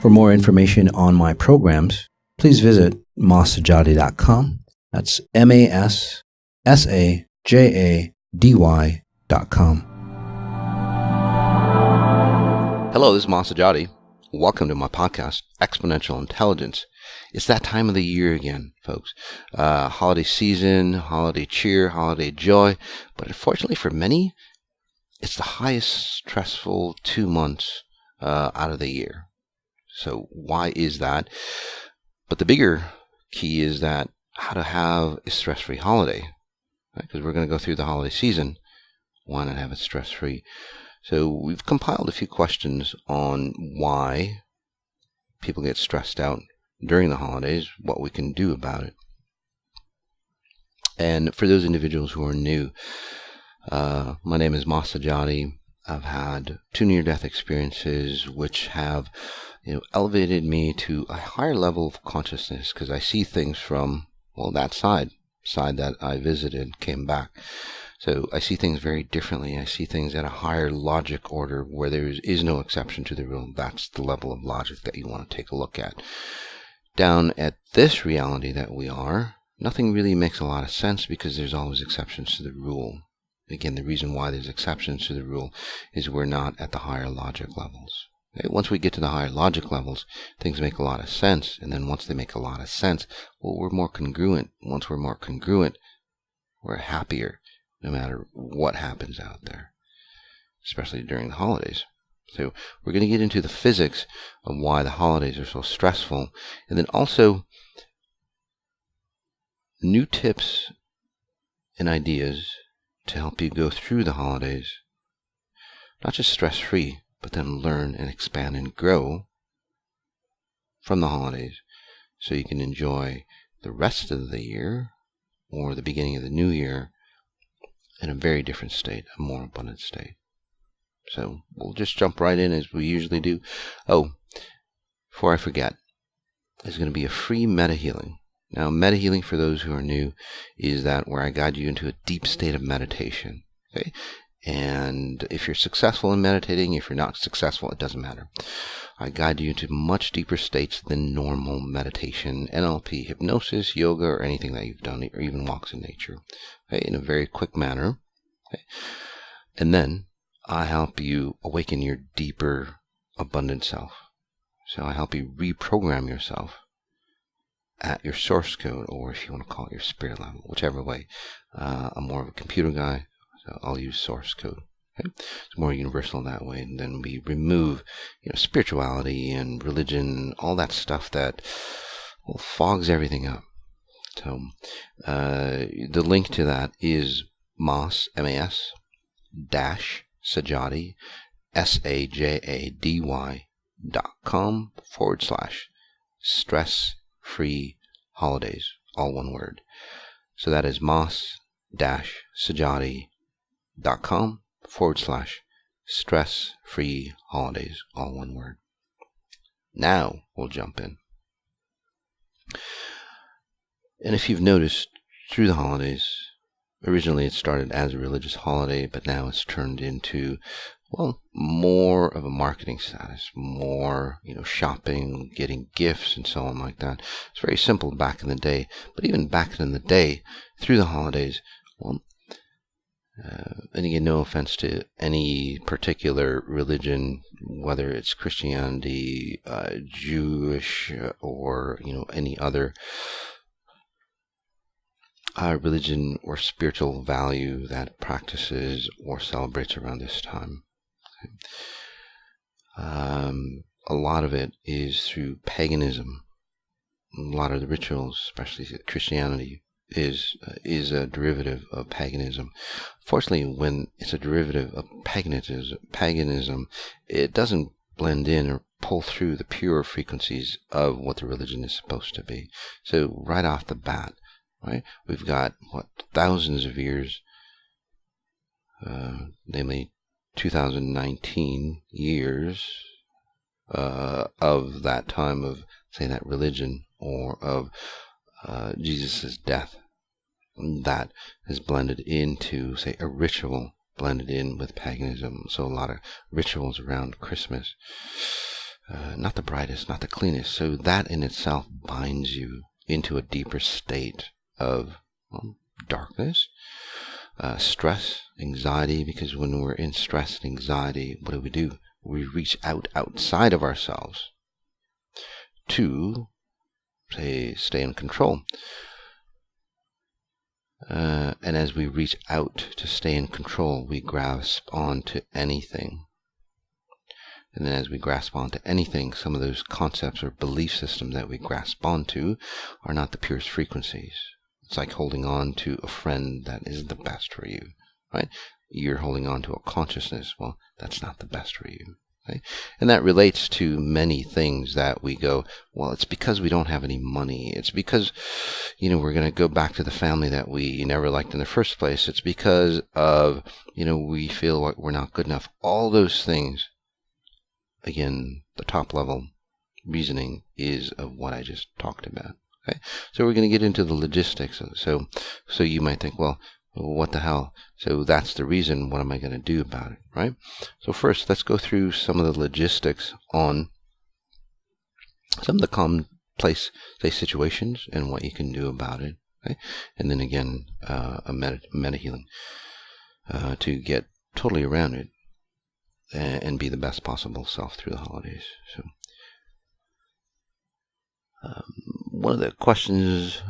For more information on my programs, please visit masajady.com. That's MASSAJADY.com. Hello, this is Masati. Welcome to my podcast, Exponential Intelligence. It's that time of the year again, folks. Holiday season, holiday cheer, holiday joy. But unfortunately for many, it's the highest stressful 2 months out of the year. So why is that? But the bigger key is that how to have a stress-free holiday. Because we're going to go through the holiday season. Why not have it stress-free? So we've compiled a few questions on why people get stressed out during the holidays, what we can do about it. And for those individuals who are new, my name is Masati. I've had 2 near-death experiences which have elevated me to a higher level of consciousness because I see things from, that side that I visited, came back. So I see things very differently. I see things at a higher logic order where there is no exception to the rule. That's the level of logic that you want to take a look at. Down at this reality that we are, nothing really makes a lot of sense because there's always exceptions to the rule. Again, the reason why there's exceptions to the rule is we're not at the higher logic levels. Okay? Once we get to the higher logic levels, things make a lot of sense. And then once they make a lot of sense, we're more congruent. Once we're more congruent, we're happier no matter what happens out there, especially during the holidays. So we're going to get into the physics of why the holidays are so stressful. And then also new tips and ideas to help you go through the holidays, not just stress-free, but then learn and expand and grow from the holidays so you can enjoy the rest of the year or the beginning of the new year in a very different state, a more abundant state. So we'll just jump right in as we usually do. Before I forget, there's going to be a free meta healing. Now, meta healing, for those who are new, is that where I guide you into a deep state of meditation. Okay? And if you're successful in meditating, if you're not successful, it doesn't matter. I guide you into much deeper states than normal meditation, NLP, hypnosis, yoga, or anything that you've done, or even walks in nature, okay, in a very quick manner. Okay? And then I help you awaken your deeper, abundant self. So I help you reprogram yourself at your source code, or if you want to call it your spirit level, whichever way. I'm more of a computer guy, so I'll use source code. Okay? It's more universal that way, and then we remove spirituality and religion, all that stuff that fogs everything up. So the link to that is MAS-Sajady, SAJADY.com/stress-free holidays, all one word. So that is mas-sajady.com/stress-free holidays, all one word. Now we'll jump in. And if you've noticed through the holidays, originally it started as a religious holiday, but now it's turned into, more of a marketing status, more, shopping, getting gifts, and so on like that. It's very simple back in the day, but even back in the day, through the holidays, and again, no offense to any particular religion, whether it's Christianity, Jewish, or, any other religion or spiritual value that practices or celebrates around this time. A lot of it is through paganism. A lot of the rituals, especially Christianity, is a derivative of paganism. Fortunately, when it's a derivative of paganism, it doesn't blend in or pull through the pure frequencies of what the religion is supposed to be. So right off the bat, right, we've got thousands of years, namely 2019 years of that time of, say, that religion, or of Jesus' death, that is blended into, say, a ritual blended in with paganism. So a lot of rituals around Christmas, not the brightest, not the cleanest. So that in itself binds you into a deeper state of darkness, stress, anxiety, because when we're in stress and anxiety, what do? We reach outside of ourselves to, say, stay in control. And as we reach out to stay in control, we grasp onto anything. And then as we grasp onto anything, some of those concepts or belief systems that we grasp onto are not the purest frequencies. It's like holding on to a friend that isn't the best for you, right? You're holding on to a consciousness. Well, that's not the best for you. Okay? And that relates to many things that we go, well, it's because we don't have any money. It's because, we're going to go back to the family that we never liked in the first place. It's because of, we feel like we're not good enough. All those things, again, the top level reasoning is of what I just talked about. Okay? So we're going to get into the logistics. So you might think, well, what the hell? So that's the reason. What am I going to do about it, right? So first, let's go through some of the logistics on some of the commonplace, say, situations and what you can do about it. Okay? And then again, a meta healing to get totally around it and be the best possible self through the holidays. So one of the questions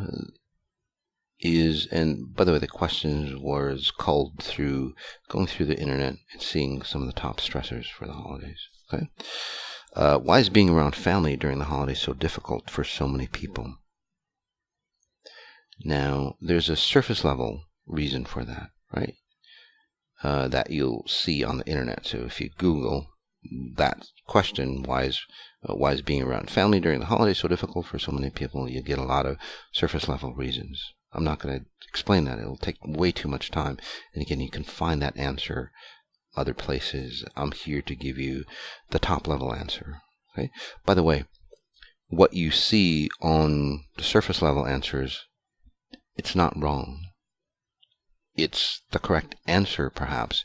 is, and by the way, the questions was culled through going through the internet and seeing some of the top stressors for the holidays. Okay, why is being around family during the holidays so difficult for so many people? Now, there's a surface level reason for that, right? That you'll see on the internet. So if you Google that question, why is being around family during the holidays so difficult for so many people, you get a lot of surface level reasons. I'm not going to explain that. It'll take way too much time. And again, you can find that answer other places. I'm here to give you the top level answer. Okay. By the way, what you see on the surface level answers, it's not wrong. It's the correct answer, perhaps,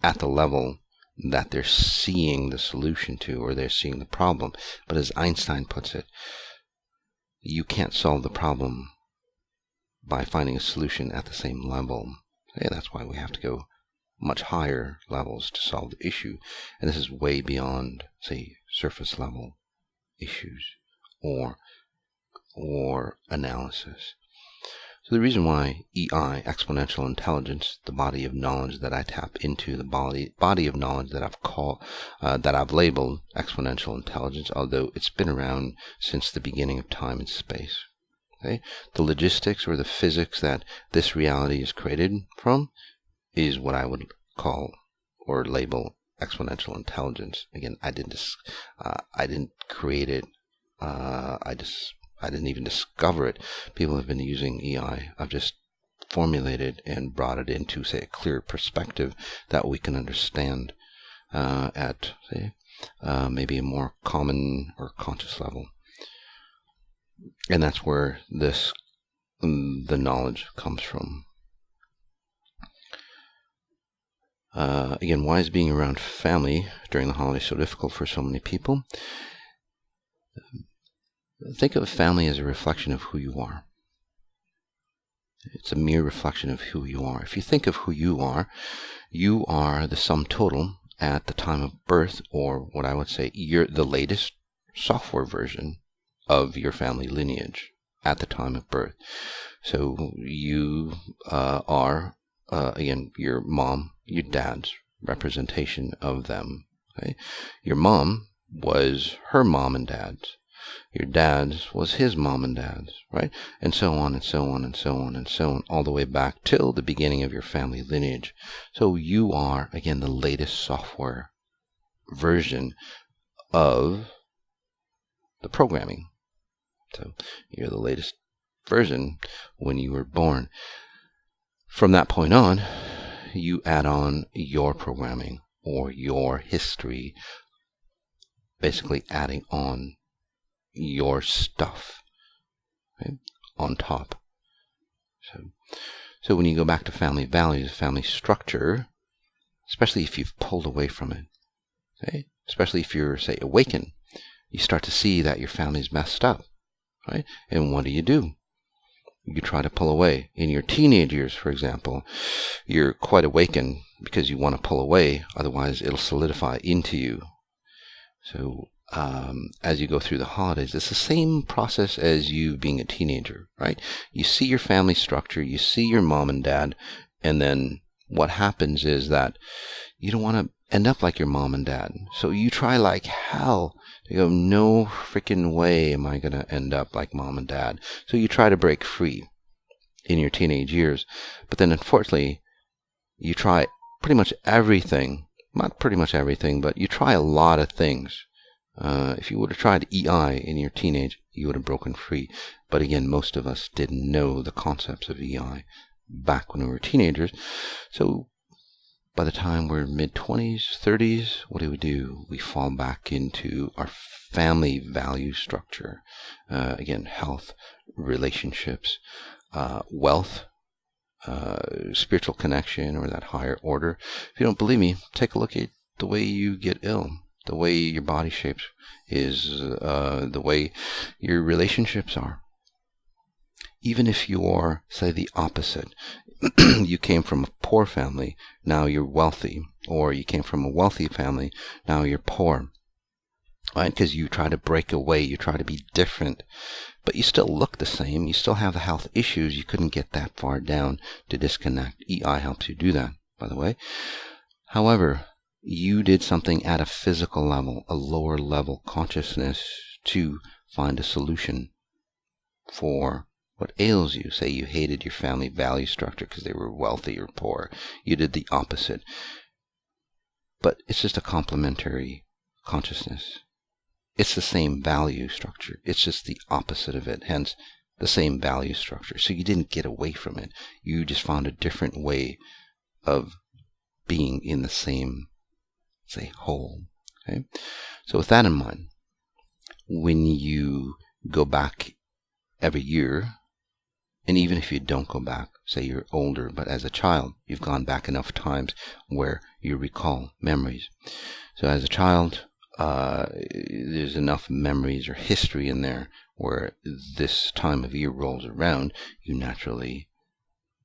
at the level that they're seeing the solution to, or they're seeing the problem. But as Einstein puts it, you can't solve the problem by finding a solution at the same level. Okay, that's why we have to go much higher levels to solve the issue. And this is way beyond, say, surface level issues or analysis. So the reason why EI, exponential intelligence, the body of knowledge that I tap into, the body of knowledge that I've labeled exponential intelligence, although it's been around since the beginning of time and space. Okay? The logistics or the physics that this reality is created from is what I would call or label exponential intelligence. Again, I didn't create it. I didn't even discover it. People have been using EI. I've just formulated and brought it into, say, a clear perspective that we can understand at, say, maybe a more common or conscious level. And that's where the knowledge comes from. Again, why is being around family during the holidays so difficult for so many people? Think of family as a reflection of who you are. It's a mere reflection of who you are. If you think of who you are the sum total at the time of birth, or what I would say, you're the latest software version of your family lineage at the time of birth. So you are, again, your mom, your dad's representation of them. Okay? Your mom was her mom and dad's. Your dad's was his mom and dad's, right? And so on and so on and so on and so on, all the way back till the beginning of your family lineage. So you are, again, the latest software version of the programming. So you're the latest version when you were born. From that point on, you add on your programming or your history, basically adding on your stuff, right, on top. So when you go back to family values, family structure, especially if you've pulled away from it, okay, especially if you're, say, awakened, you start to see that your family's messed up, right? And what do? You try to pull away. In your teenage years, for example, you're quite awakened because you want to pull away, otherwise it'll solidify into you. So as you go through the holidays, it's the same process as you being a teenager, right? You see your family structure, you see your mom and dad, and then what happens is that you don't want to end up like your mom and dad. So you try like hell to go, no freaking way am I going to end up like mom and dad. So you try to break free in your teenage years. But then unfortunately, you try pretty much everything. Not pretty much everything, but you try a lot of things. If you would have tried EI in your teenage, you would have broken free. But again, most of us didn't know the concepts of EI back when we were teenagers. So by the time we're mid-20s, 30s, what do? We fall back into our family value structure. Again, health, relationships, wealth, spiritual connection, or that higher order. If you don't believe me, take a look at the way you get ill, the way your body shapes is, the way your relationships are. Even if you're, say, the opposite, you came from a poor family, now you're wealthy, or you came from a wealthy family, now you're poor, right? Because you try to break away, you try to be different, but you still look the same, you still have the health issues, you couldn't get that far down to disconnect. EI helps you do that, by the way. However, you did something at a physical level, a lower level consciousness, to find a solution for what ails you. Say you hated your family value structure because they were wealthy or poor. You did the opposite. But it's just a complementary consciousness. It's the same value structure. It's just the opposite of it. Hence, the same value structure. So you didn't get away from it. You just found a different way of being in the same, say, whole. Okay? So with that in mind, when you go back every year, and even if you don't go back, say you're older, but as a child, you've gone back enough times where you recall memories. So as a child, there's enough memories or history in there where this time of year rolls around, you naturally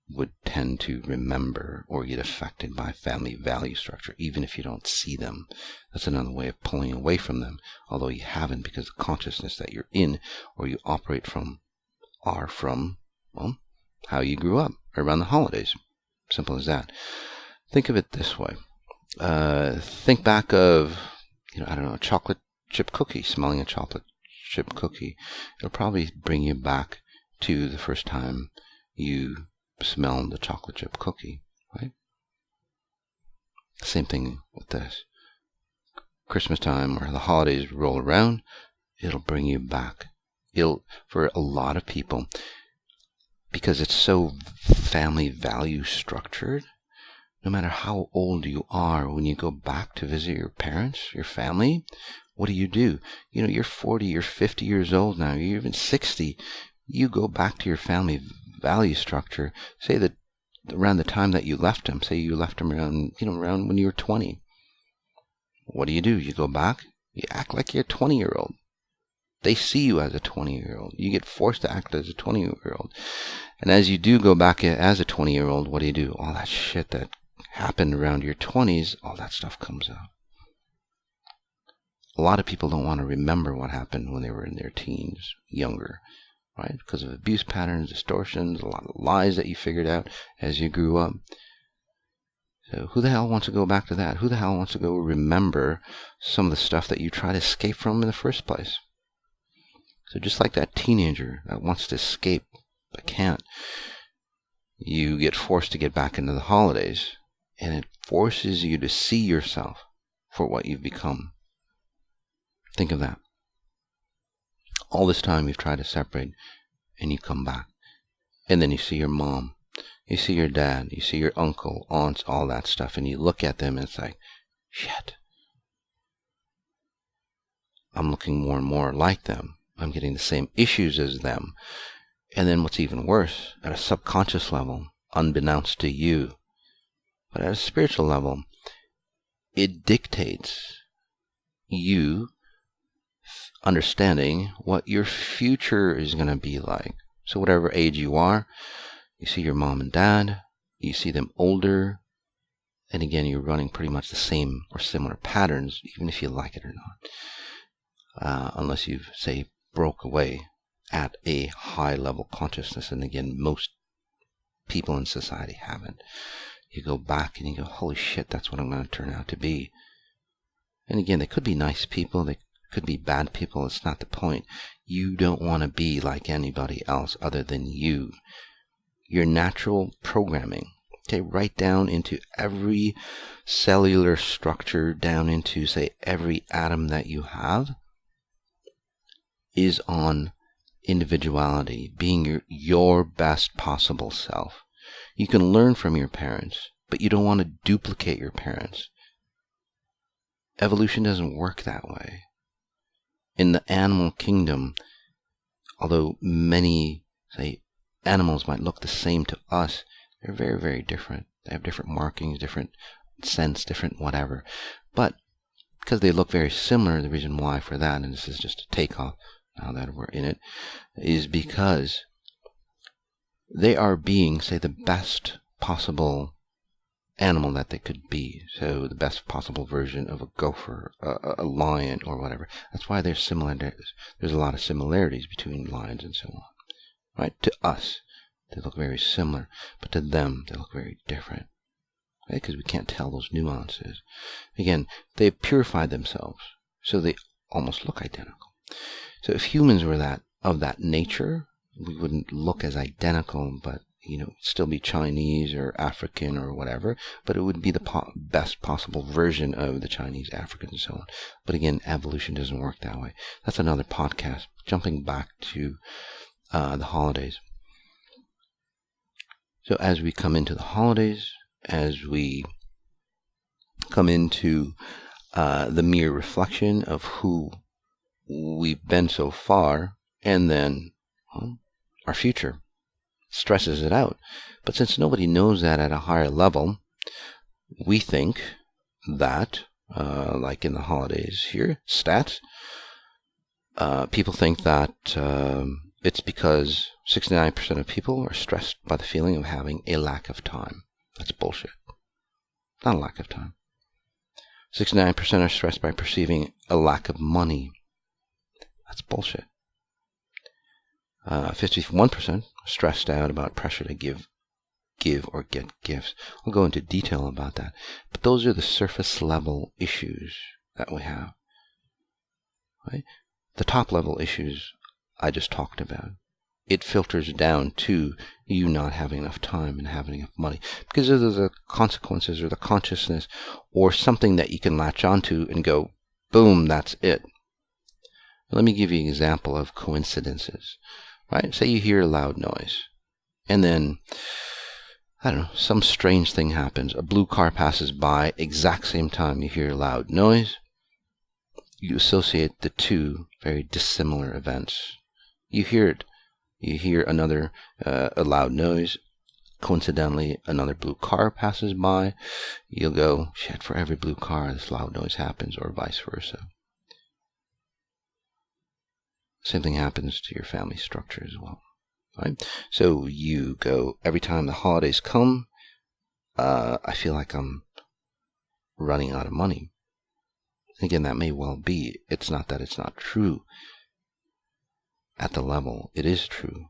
would tend to remember or get affected by family value structure, even if you don't see them. That's another way of pulling away from them, although you haven't, because the consciousness that you're in or you operate from are from, well, how you grew up around the holidays. Simple as that. Think of it this way. Think back of, I don't know, a chocolate chip cookie, smelling a chocolate chip cookie. It'll probably bring you back to the first time you smelled the chocolate chip cookie, right? Same thing with this. Christmas time or the holidays roll around, it'll bring you back. For a lot of people, because it's so family value structured, no matter how old you are, when you go back to visit your parents, your family, what do? You're 40, you're 50 years old now, you're even 60. You go back to your family value structure, say that around the time that you left them, say you left them around when you were 20. What do? You go back, you act like you're a 20-year-old. They see you as a 20-year-old. You get forced to act as a 20-year-old. And as you do go back as a 20-year-old, what do? All that shit that happened around your 20s, all that stuff comes out. A lot of people don't want to remember what happened when they were in their teens, younger, right? Because of abuse patterns, distortions, a lot of lies that you figured out as you grew up. So who the hell wants to go back to that? Who the hell wants to go remember some of the stuff that you try to escape from in the first place? So just like that teenager that wants to escape but can't, you get forced to get back into the holidays, and it forces you to see yourself for what you've become. Think of that. All this time you've tried to separate, and you come back. And then you see your mom, you see your dad, you see your uncle, aunts, all that stuff, and you look at them and it's like, shit. I'm looking more and more like them. I'm getting the same issues as them. And then what's even worse, at a subconscious level, unbeknownst to you, but at a spiritual level, it dictates you understanding what your future is going to be like. So whatever age you are, you see your mom and dad, you see them older, and again, you're running pretty much the same or similar patterns, even if you like it or not. Unless you've, say, broke away at a high level consciousness. And again, most people in society haven't. You go back and you go, holy shit, that's what I'm going to turn out to be. And again, they could be nice people, they could be bad people, it's not the point. You don't want to be like anybody else other than you. Your natural programming, okay, right down into every cellular structure, down into, say, every atom that you have, is on individuality, being your best possible self. You can learn from your parents, but you don't want to duplicate your parents. Evolution doesn't work that way. In the animal kingdom, although many, say, animals might look the same to us, they're very, very different. They have different markings, different scents, different whatever. But because they look very similar, the reason why for that, and this is just a takeoff now that we're in it, is because they are being, say, the best possible animal that they could be. So the best possible version of a gopher, a lion, or whatever. That's why there's similarities. There's a lot of similarities between lions and so on. Right? To us, they look very similar, but to them, they look very different. Right? Because we can't tell those nuances. Again, they purified themselves, so they almost look identical. So if humans were of that nature, we wouldn't look as identical, but still be Chinese or African or whatever, but it would be the best possible version of the Chinese, African, and so on. But again, evolution doesn't work that way. That's another podcast. Jumping back to the holidays. So as we come into the holidays, as we come into the mere reflection of who we've been so far, and then our future stresses it out. But since nobody knows that at a higher level, we think that, like in the holidays here, stats, people think that it's because 69% of people are stressed by the feeling of having a lack of time. That's bullshit. Not a lack of time. 69% are stressed by perceiving a lack of money. That's bullshit. 51% stressed out about pressure to give or get gifts. I'll go into detail about that. But those are the surface level issues that we have. Right? The top level issues I just talked about. It filters down to you not having enough time and having enough money. Because of the consequences or the consciousness or something that you can latch onto and go, boom, that's it. Let me give you an example of coincidences. Right? Say you hear a loud noise, and then, I don't know, some strange thing happens. A blue car passes by, exact same time you hear a loud noise. You associate the two very dissimilar events. You hear it. You hear another, a loud noise. Coincidentally, another blue car passes by. You'll go, shit, for every blue car, this loud noise happens, or vice versa. Same thing happens to your family structure as well, right? So you go, every time the holidays come, I feel like I'm running out of money. Again, that may well be. It's not that it's not true. At the level, it is true.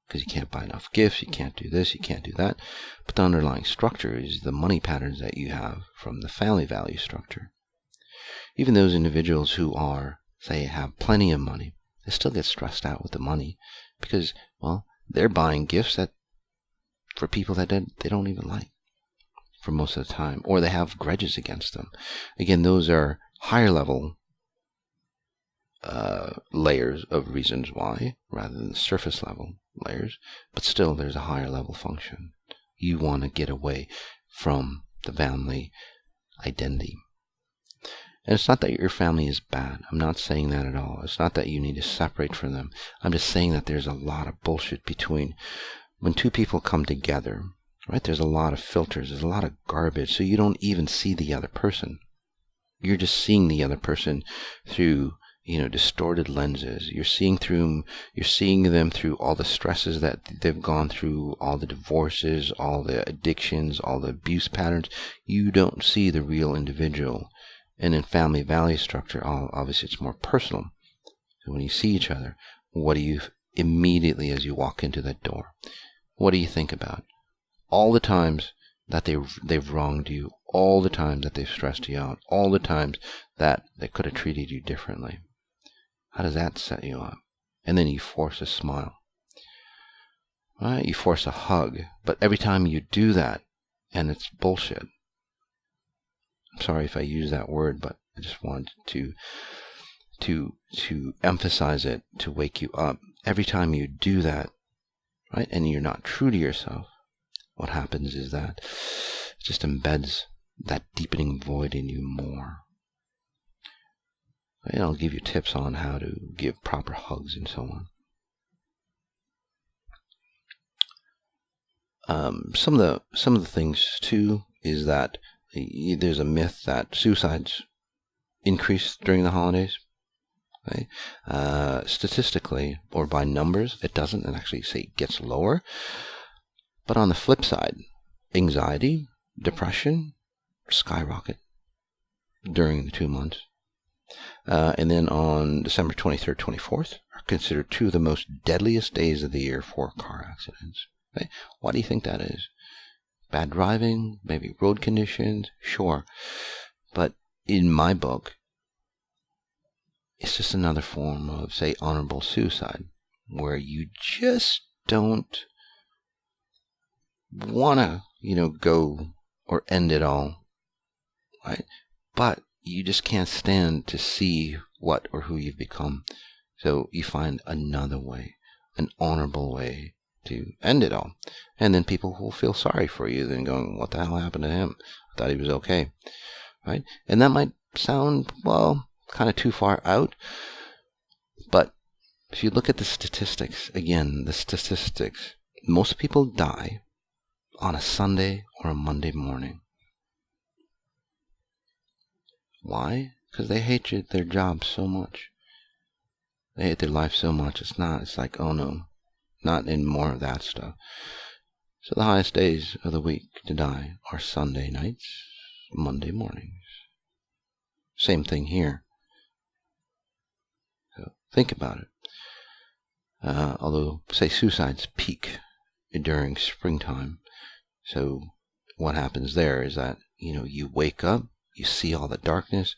Because you can't buy enough gifts, you can't do this, you can't do that. But the underlying structure is the money patterns that you have from the family value structure. Even those individuals who are, say, have plenty of money, they still get stressed out with the money because, well, they're buying gifts that for people that they don't even like for most of the time, or they have grudges against them. Again, those are higher level layers of reasons why, rather than the surface level layers, but still there's a higher level function. You want to get away from the family identity. And it's not that your family is bad. I'm not saying that at all. It's not that you need to separate from them. I'm just saying that there's a lot of bullshit between when two people come together, right? There's a lot of filters. There's a lot of garbage. So you don't even see the other person. You're just seeing the other person through, distorted lenses. You're seeing them through all the stresses that they've gone through, all the divorces, all the addictions, all the abuse patterns. You don't see the real individual. And in family value structure, obviously it's more personal. So when you see each other, what do you immediately, as you walk into that door, what do you think about? All the times that they've wronged you, all the times that they've stressed you out, all the times that they could have treated you differently. How does that set you up? And then you force a smile. Right? You force a hug. But every time you do that, and it's bullshit. I'm sorry if I use that word, but I just wanted to emphasize it, to wake you up. Every time you do that, right, and you're not true to yourself, what happens is that it just embeds that deepening void in you more. And I'll give you tips on how to give proper hugs and so on. Some of the things too is that there's a myth that suicides increase during the holidays. Right? Statistically, or by numbers, it doesn't. It actually it gets lower. But on the flip side, anxiety, depression skyrocket during the 2 months. And then on December 23rd, 24th are considered two of the most deadliest days of the year for car accidents. Right? Why do you think that is? Bad driving, maybe road conditions, sure. But in my book, it's just another form of, say, honorable suicide, where you just don't want to, go or end it all, right? But you just can't stand to see what or who you've become. So you find another way, an honorable way to end it all. And then people will feel sorry for you, then going, what the hell happened to him? I thought he was okay, right? And that might sound, well, kind of too far out. But if you look at the statistics, most people die on a Sunday or a Monday morning. Why? Because they hate their job so much. They hate their life so much. It's like, oh no, not in more of that stuff. So the highest days of the week to die are Sunday nights, Monday mornings. Same thing here. So think about it. Although, say, suicides peak during springtime. So what happens there is that, you wake up, you see all the darkness,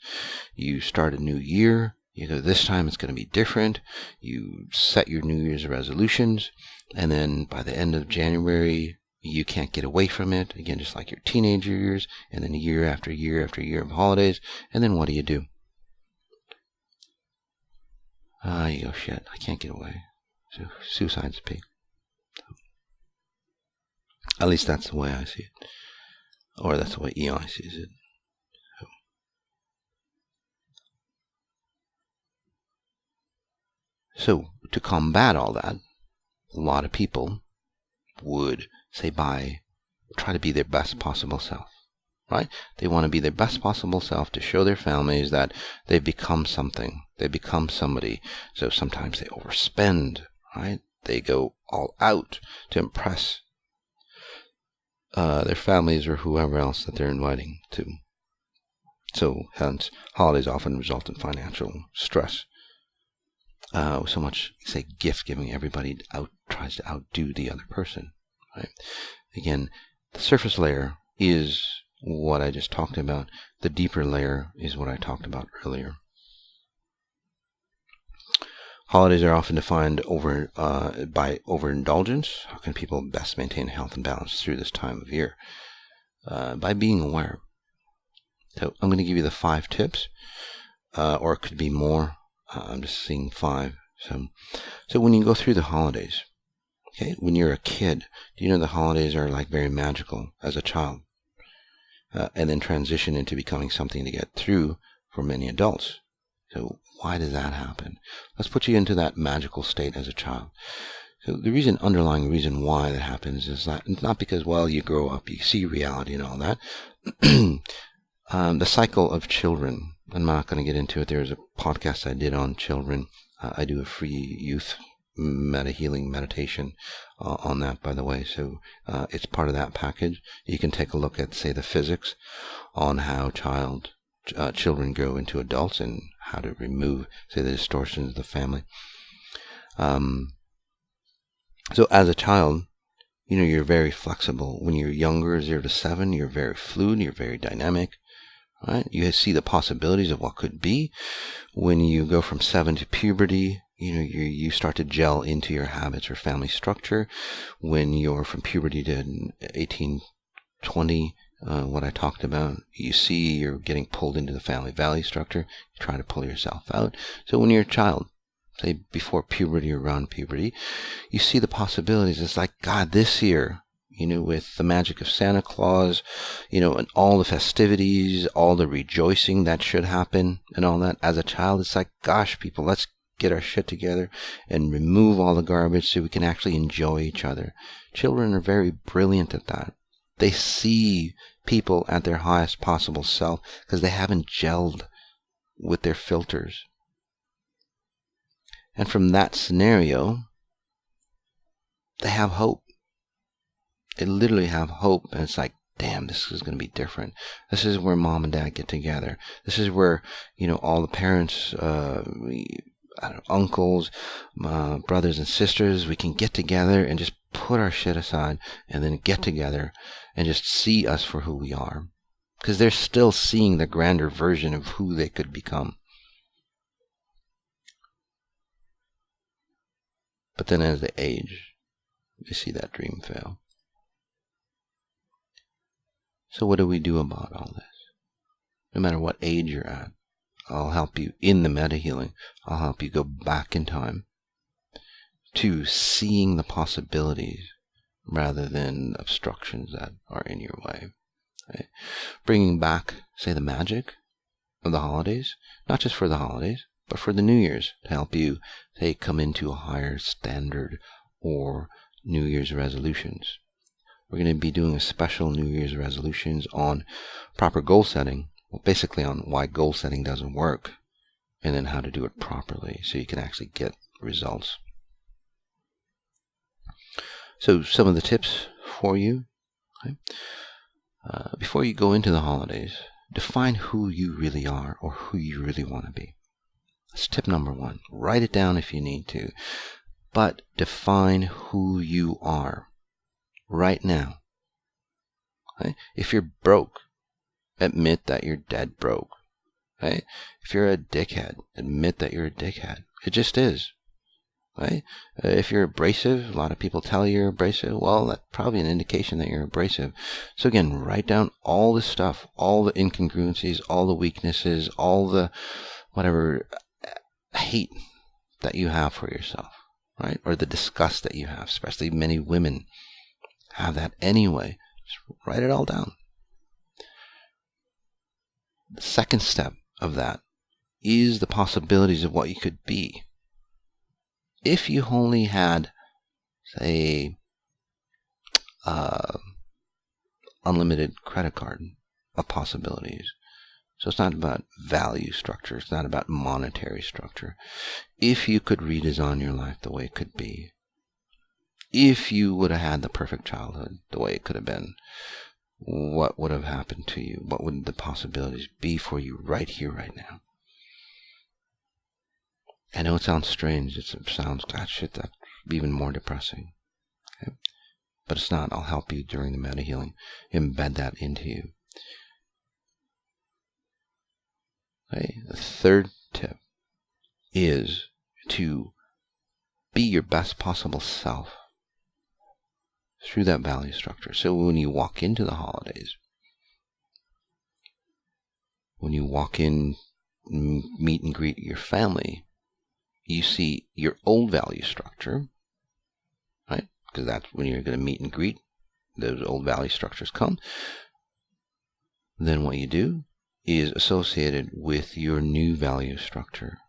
you start a new year, you go, this time it's going to be different, you set your New Year's resolutions, and then by the end of January, you can't get away from it, again, just like your teenager years, and then year after year after year of holidays, and then what do? You go, shit, I can't get away. So suicide's peak. At least that's the way I see it. Or that's the way EI sees it. So to combat all that, a lot of people would, say, try to be their best possible self. Right? They want to be their best possible self to show their families that they've become something. They become somebody. So sometimes they overspend, right? They go all out to impress their families or whoever else that they're inviting to. So hence, holidays often result in financial stress. So much, say, gift giving. Everybody tries to outdo the other person. Right? Again, the surface layer is what I just talked about. The deeper layer is what I talked about earlier. Holidays are often defined by overindulgence. How can people best maintain health and balance through this time of year? By being aware. So I'm going to give you the 5 tips, or it could be more. I'm just seeing 5. So when you go through the holidays, okay, when you're a kid, do you know the holidays are like very magical as a child, and then transition into becoming something to get through for many adults. So why does that happen? Let's put you into that magical state as a child. So the underlying reason why that happens is that it's not because, well, you grow up, you see reality and all that. The cycle of children, I'm not going to get into it. There's a podcast I did on children. I do a free youth healing meditation on that, by the way. So it's part of that package. You can take a look at, say, the physics on how children grow into adults and how to remove, say, the distortions of the family. So as a child, you're very flexible. When you're younger, 0 to 7, you're very fluid, you're very dynamic, right? You see the possibilities of what could be. When you go from 7 to puberty, you start to gel into your habits or family structure. When you're from puberty to 18, 20, what I talked about, you see you're getting pulled into the family value structure. You try to pull yourself out. So when you're a child, say before puberty or around puberty, you see the possibilities. It's like, God, this year, with the magic of Santa Claus, and all the festivities, all the rejoicing that should happen and all that. As a child, it's like, gosh, people, let's get our shit together and remove all the garbage so we can actually enjoy each other. Children are very brilliant at that. They see people at their highest possible self because they haven't gelled with their filters. And from that scenario, they have hope. They literally have hope. And it's like, damn, this is going to be different. This is where mom and dad get together. This is where, all the parents, uncles, brothers and sisters, we can get together and just put our shit aside and then get together and just see us for who we are. Because they're still seeing the grander version of who they could become. But then as they age, they see that dream fail. So what do we do about all this? No matter what age you're at, I'll help you in the meta healing. I'll help you go back in time to seeing the possibilities rather than obstructions that are in your way. Right? Bringing back, say, the magic of the holidays, not just for the holidays, but for the New Year's, to help you, say, come into a higher standard or New Year's resolutions. We're going to be doing a special New Year's resolutions on proper goal setting, well, basically on why goal setting doesn't work, and then how to do it properly so you can actually get results. So some of the tips for you, okay? Before you go into the holidays, define who you really are or who you really want to be. That's tip number 1. Write it down if you need to. But define who you are right now. Okay? If you're broke, admit that you're dead broke. Okay? If you're a dickhead, admit that you're a dickhead. It just is. Right? If you're abrasive, a lot of people tell you you're abrasive. Well, that's probably an indication that you're abrasive. So again, write down all the stuff, all the incongruencies, all the weaknesses, all the whatever hate that you have for yourself, right? Or the disgust that you have, especially many women have that anyway. Just write it all down. The second step of that is the possibilities of what you could be. If you only had, say, unlimited credit card of possibilities. So it's not about value structure. It's not about monetary structure. If you could redesign your life the way it could be, if you would have had the perfect childhood the way it could have been, what would have happened to you? What would the possibilities be for you right here, right now? I know it sounds strange. It sounds, that shit, that's even more depressing. Okay? But it's not. I'll help you during the meta healing. Embed that into you. Okay? The third tip is to be your best possible self through that value structure. So when you walk into the holidays, when you walk in, meet and greet your family, you see your old value structure, right? Because that's when you're going to meet and greet, those old value structures come. Then what you do is associated with your new value structure.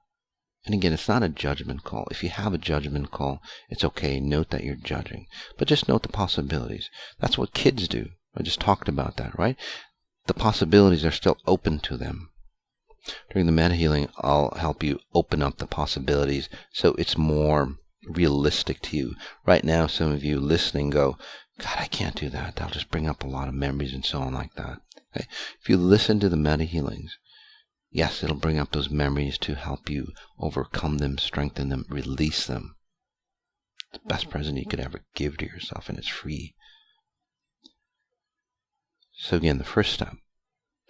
And again, it's not a judgment call. If you have a judgment call, it's okay. Note that you're judging. But just note the possibilities. That's what kids do. I just talked about that, right? The possibilities are still open to them. During the meta healing, I'll help you open up the possibilities so it's more realistic to you. Right now, some of you listening go, God, I can't do that. That'll just bring up a lot of memories and so on like that. Okay? If you listen to the meta healings, yes, it'll bring up those memories to help you overcome them, strengthen them, release them. It's the best present you could ever give to yourself, and it's free. So again, the first step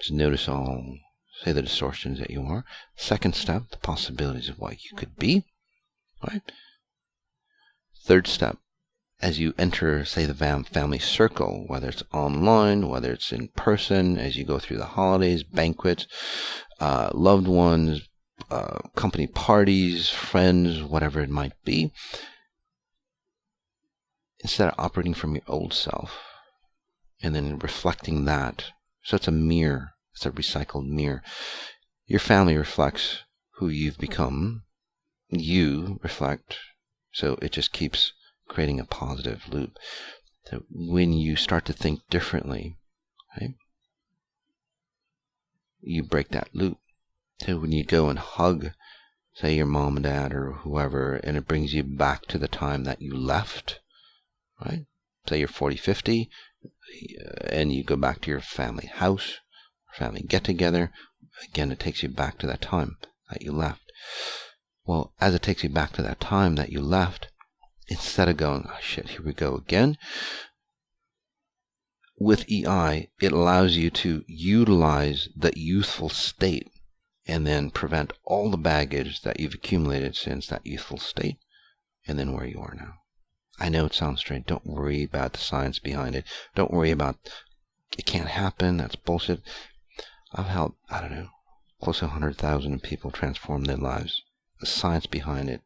is notice all, say, the distortions that you are. Second step, the possibilities of what you could be. Right? Third step, as you enter, say, the family circle, whether it's online, whether it's in person, as you go through the holidays, banquets, loved ones, company parties, friends, whatever it might be, instead of operating from your old self and then reflecting that. So it's a mirror. It's a recycled mirror. Your family reflects who you've become. You reflect. So it just keeps creating a positive loop. So when you start to think differently, right, you break that loop. So when you go and hug, say, your mom and dad or whoever, and it brings you back to the time that you left, right? Say you're 40, 50, and you go back to your family house, family get-together. Again, it takes you back to that time that you left. Well, as it takes you back to that time that you left, instead of going, oh shit, here we go again, with EI, it allows you to utilize the youthful state and then prevent all the baggage that you've accumulated since that youthful state and then where you are now. I know it sounds strange. Don't worry about the science behind it. Don't worry about it can't happen. That's bullshit. I've helped, I don't know, close to 100,000 people transform their lives. The science behind it,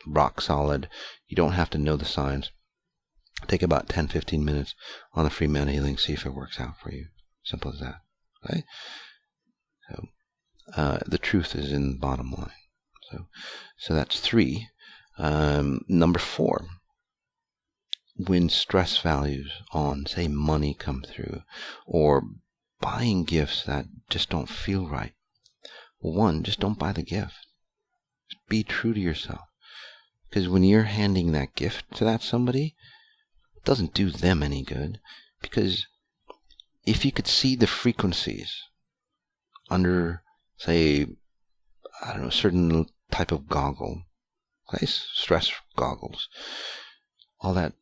rock solid. You don't have to know the science. Take about 10-15 minutes on the free meta healing. See if it works out for you. Simple as that. Okay? So the truth is in the bottom line. So that's 3. Number 4. When stress values on, say, money come through, or buying gifts that just don't feel right. Well, 1, just don't buy the gift. Just be true to yourself. Because when you're handing that gift to that somebody, it doesn't do them any good. Because if you could see the frequencies under, say, I don't know, a certain type of goggle, okay, stress goggles, all that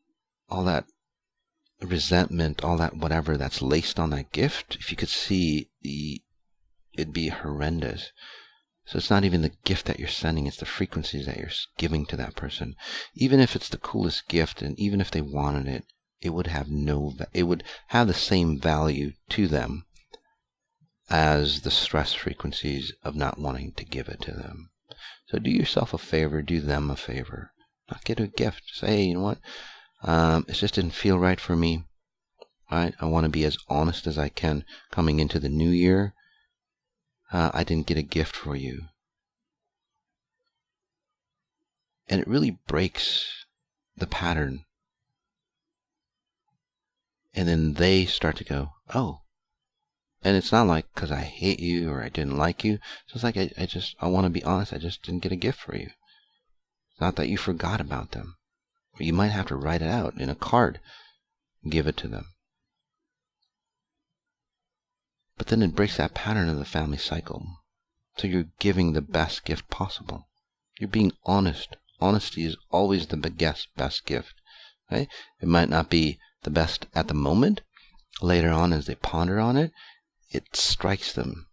resentment, all that whatever that's laced on that gift, if you could see, it'd be horrendous. So it's not even the gift that you're sending, it's the frequencies that you're giving to that person. Even if it's the coolest gift, and even if they wanted it, it would have the same value to them as the stress frequencies of not wanting to give it to them. So do yourself a favor, do them a favor. Not get a gift. Say, hey, you know what? It just didn't feel right for me. Right? I want to be as honest as I can coming into the new year. I didn't get a gift for you. And it really breaks the pattern. And then they start to go, oh. And it's not like because I hate you or I didn't like you. So it's like I want to be honest. I just didn't get a gift for you. It's not that you forgot about them. You might have to write it out in a card and give it to them. But then it breaks that pattern of the family cycle. So you're giving the best gift possible. You're being honest. Honesty is always the best gift. Right? It might not be the best at the moment. Later on, as they ponder on it, it strikes them.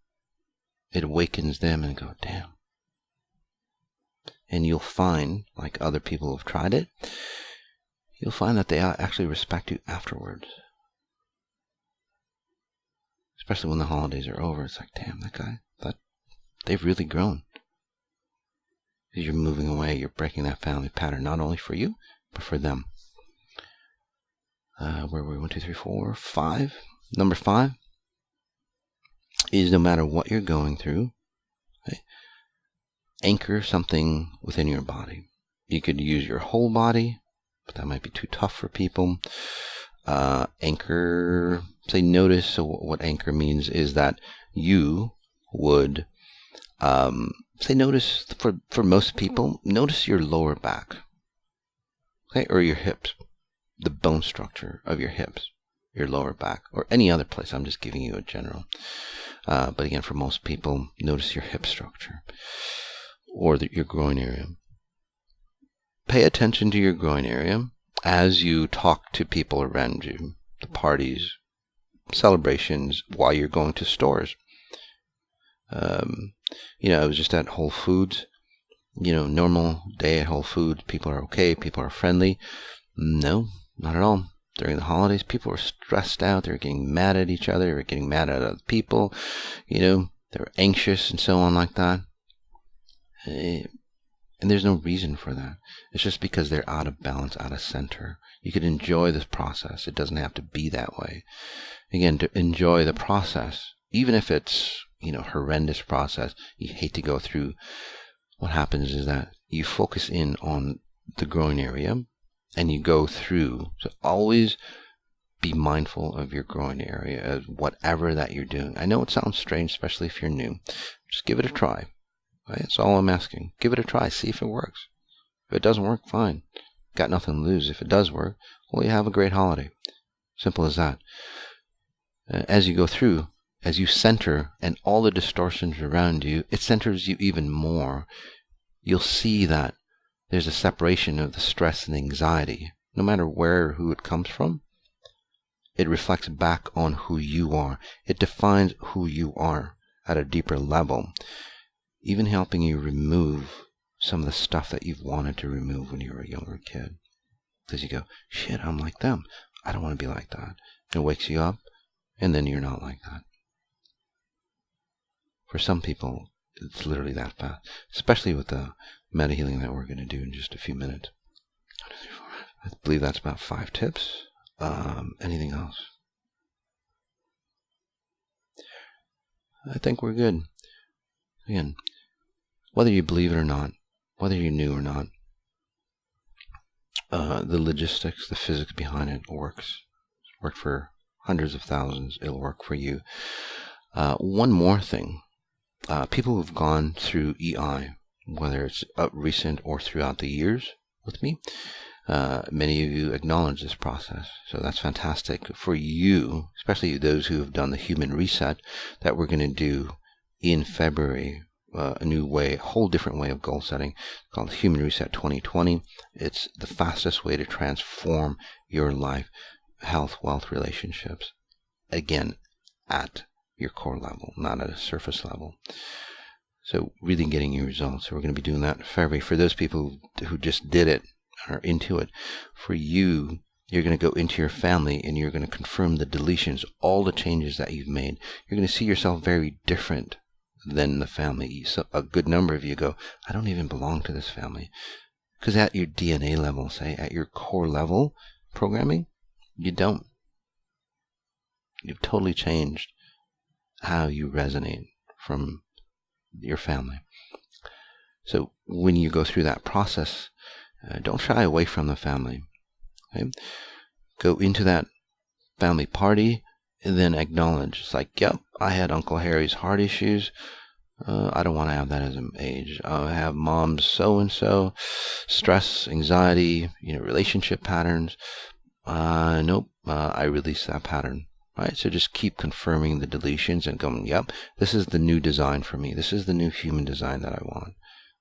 It awakens them and go, damn. And you'll find, like other people have tried it, you'll find that they actually respect you afterwards. Especially when the holidays are over. It's like, damn, that guy, they've really grown. Because you're moving away, you're breaking that family pattern, not only for you, but for them. Where were we? 1, 2, 3, 4, 5. Number 5 is no matter what you're going through, okay, anchor something within your body. You could use your whole body, but that might be too tough for people. Anchor, say, notice. So what anchor means is that you would Say notice, for most people, notice your lower back, okay, or your hips, the bone structure of your hips, your lower back, or any other place. I'm just giving you a general. But again, for most people, notice your hip structure or your groin area. Pay attention to your groin area as you talk to people around you, the parties, celebrations, while you're going to stores. I was just at Whole Foods. Normal day at Whole Foods, people are okay, people are friendly. No, not at all. During the holidays, people were stressed out. They were getting mad at each other. They were getting mad at other people. They were anxious and so on like that. And there's no reason for that. It's just because they're out of balance, out of center. You could enjoy this process. It doesn't have to be that way. Again, to enjoy the process, even if it's, horrendous process you hate to go through, what happens is that you focus in on the groin area and you go through. So always be mindful of your groin area, of whatever that you're doing. I know it sounds strange, especially if you're new. Just give it a try. Right? That's all I'm asking. Give it a try. See if it works. If it doesn't work, fine. Got nothing to lose. If it does work, well, you have a great holiday. Simple as that. As you go through, as you center and all the distortions around you, it centers you even more. You'll see that there's a separation of the stress and anxiety. No matter where or who it comes from, it reflects back on who you are. It defines who you are at a deeper level, even helping you remove some of the stuff that you've wanted to remove when you were a younger kid. Because you go, shit, I'm like them. I don't want to be like that. It wakes you up, and then you're not like that. For some people, it's literally that fast, especially with the meta healing that we're going to do in just a few minutes. I believe that's about 5 tips. Anything else? I think we're good. Again, whether you believe it or not, whether you knew or not, the logistics, the physics behind it works. It's worked for hundreds of thousands. It'll work for you. One more thing. People who've gone through EI, whether it's recent or throughout the years with me, many of you acknowledge this process. So that's fantastic for you, especially those who have done the human reset that we're going to do in February. A new way, a whole different way of goal setting called the Human Reset 2020. It's the fastest way to transform your life, health, wealth, relationships. Again, at your core level, not at a surface level. So really getting your results. So we're going to be doing that in February. For those people who just did it, are into it, for you, you're going to go into your family and you're going to confirm the deletions, all the changes that you've made. You're going to see yourself very different than the family. So a good number of you go, I don't even belong to this family. Because at your DNA level, say, at your core level programming, you don't. You've totally changed how you resonate from your family. So when you go through that process, don't shy away from the family. Okay? Go into that family party and then acknowledge. It's like, yep, I had Uncle Harry's heart issues. I don't want to have that as an age. I have mom's so-and-so, stress, anxiety, relationship patterns. Nope, I release that pattern. Right? So just keep confirming the deletions and going, yep, this is the new design for me. This is the new human design that I want.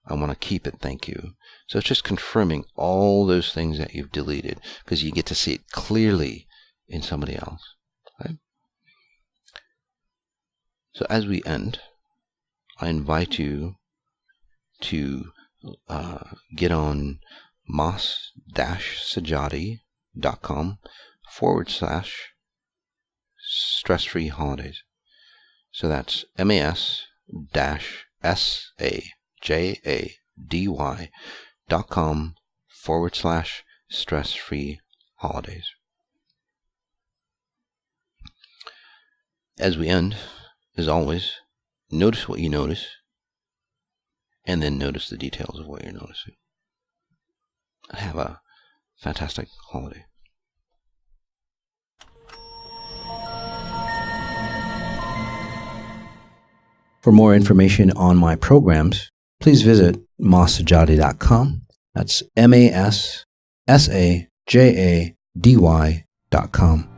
I want to keep it, thank you. So it's just confirming all those things that you've deleted because you get to see it clearly in somebody else. Okay? So as we end, I invite you to get on mas-sajati.com/stress-free holidays. So that's mas-sajady.com/stress-free holidays. As we end, as always, notice what you notice, and then notice the details of what you're noticing. Have a fantastic holiday. For more information on my programs, please visit masajady.com. That's MASSAJADY.com.